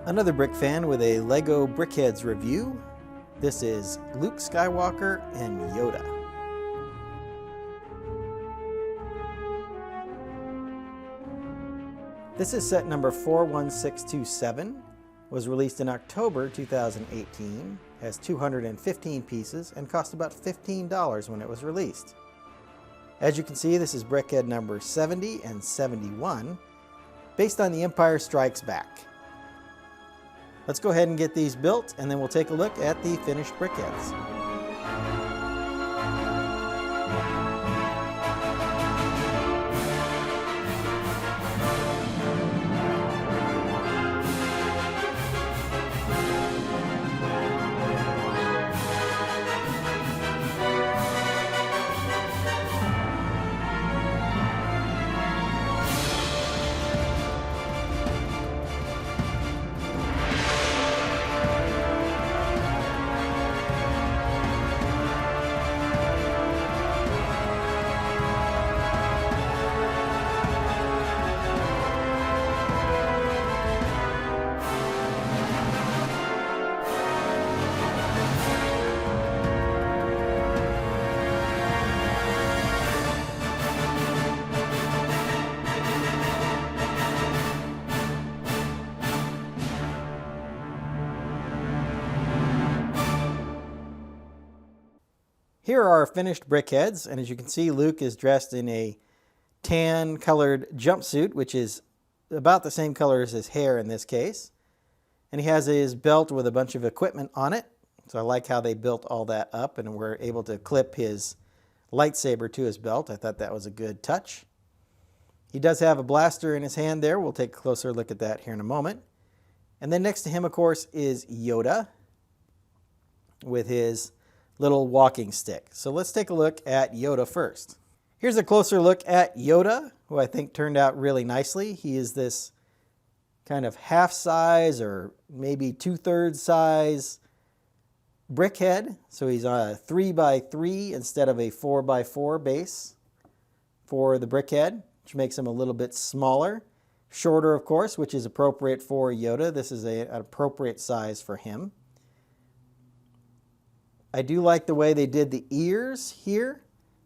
Another Brick fan with a LEGO BrickHeadz review. This is Luke Skywalker and Yoda. This is set number 41627. Was released in October 2018, has 215 pieces, and cost about $15 when it was released. As you can see, this is BrickHead number 70 and 71, based on The Empire Strikes Back. Let's go ahead and get these built, and then we'll take a look at the finished BrickHeadz. Here are our finished BrickHeadz, and as you can see, Luke is dressed in a tan colored jumpsuit, which is about the same color as his hair in this case. And he has his belt with a bunch of equipment on it. So I like how they built all that up and were able to clip his lightsaber to his belt. I thought that was a good touch. He does have a blaster in his hand there. We'll take a closer look at that here in a moment. And then next to him, of course, is Yoda with his little walking stick. So let's take a look at Yoda first. Here's a closer look at Yoda, who I think turned out really nicely. He is this kind of half size or maybe 2/3 size BrickHead. So he's on a 3x3 instead of a 4x4 base for the BrickHead, which makes him a little bit smaller. Shorter, of course, which is appropriate for Yoda. This is an appropriate size for him. I do like the way they did the ears here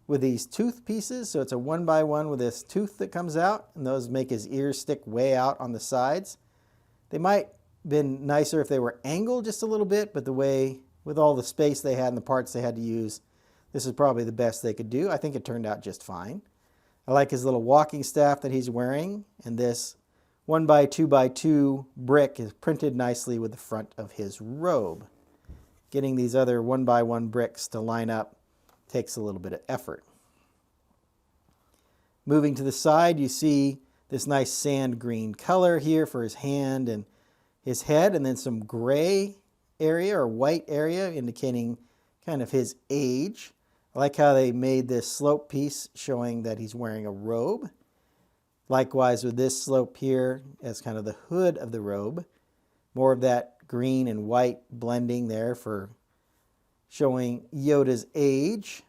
with these tooth pieces. So it's a 1x1 with this tooth that comes out, and those make his ears stick way out on the sides. They might have been nicer if they were angled just a little bit, but the way, with all the space they had and the parts they had to use, this is probably the best they could do. I think it turned out just fine. I like his little walking staff that he's wearing, and this 1x2x2 brick is printed nicely with the front of his robe. Getting these other 1x1 bricks to line up takes a little bit of effort. Moving to the side, you see this nice sand green color here for his hand and his head, and then some gray area or white area indicating kind of his age. I like how they made this slope piece showing that he's wearing a robe. Likewise with this slope here as kind of the hood of the robe. More of that green and white blending there for showing Yoda's age.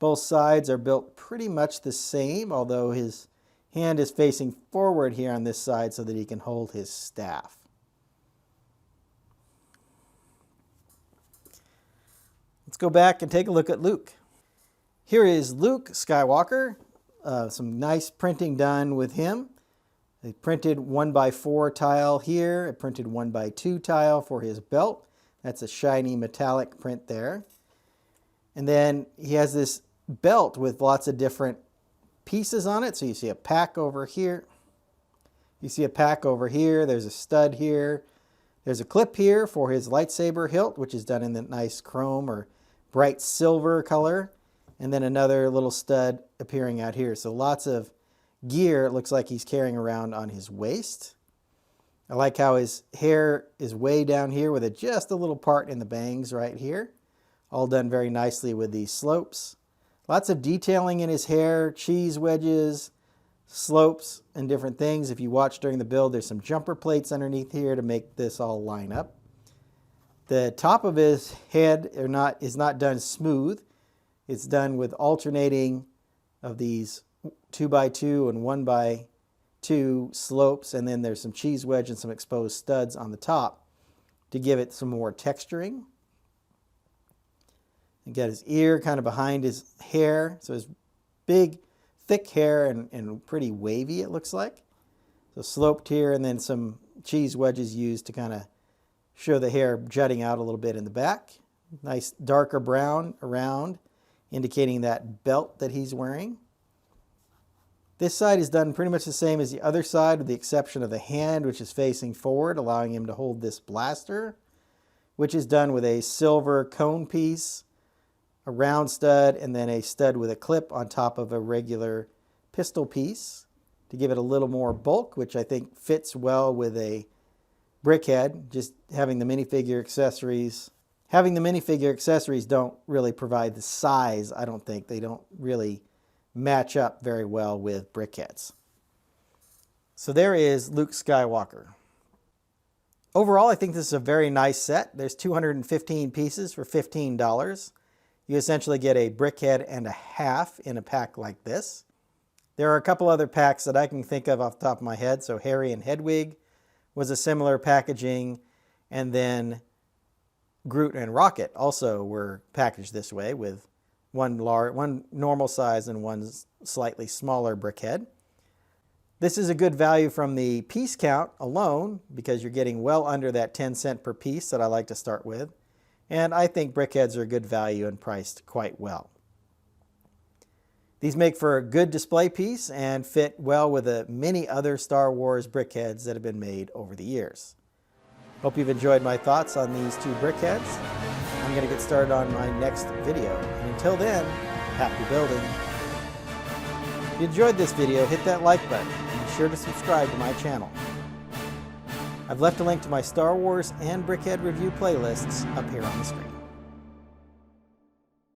Both sides are built pretty much the same, although his hand is facing forward here on this side so that he can hold his staff. Let's go back and take a look at Luke. Here is Luke Skywalker. Some nice printing done with him. They printed 1x4 tile here, a printed 1x2 tile for his belt. That's a shiny metallic print there. And then he has this belt with lots of different pieces on it. So you see a pack over here. You see a pack over here. There's a stud here. There's a clip here for his lightsaber hilt, which is done in the nice chrome or bright silver color. And then another little stud appearing out here. So lots of gear it looks like he's carrying around on his waist. I like how his hair is way down here with just a little part in the bangs right here. All done very nicely with these slopes. Lots of detailing in his hair, cheese wedges, slopes, and different things. If you watch during the build, there's some jumper plates underneath here to make this all line up. The top of his head is not done smooth. It's done with alternating of these 2x2 and two slopes, and then there's some cheese wedge and some exposed studs on the top to give it some more texturing. You got his ear kind of behind his hair, so his big, thick hair and pretty wavy, it looks like. So sloped here, and then some cheese wedges used to kind of show the hair jutting out a little bit in the back. Nice darker brown around, indicating that belt that he's wearing. This side is done pretty much the same as the other side, with the exception of the hand, which is facing forward, allowing him to hold this blaster, which is done with a silver cone piece, a round stud, and then a stud with a clip on top of a regular pistol piece to give it a little more bulk, which I think fits well with a BrickHead. Just having the minifigure accessories. Having the minifigure accessories don't really provide the size, I don't think. They don't really match up very well with BrickHeadz. So there is Luke Skywalker. Overall, I think this is a very nice set. There's 215 pieces for $15. You essentially get a BrickHead and a half in a pack like this. There are a couple other packs that I can think of off the top of my head. So Harry and Hedwig was a similar packaging, and then Groot and Rocket also were packaged this way, with one normal size and one slightly smaller BrickHead. This is a good value from the piece count alone, because you're getting well under that 10 cent per piece that I like to start with. And I think BrickHeadz are a good value and priced quite well. These make for a good display piece and fit well with the many other Star Wars BrickHeadz that have been made over the years. Hope you've enjoyed my thoughts on these two BrickHeadz. I'm going to get started on my next video. And until then, happy building. If you enjoyed this video, hit that like button and be sure to subscribe to my channel. I've left a link to my Star Wars and BrickHead review playlists up here on the screen.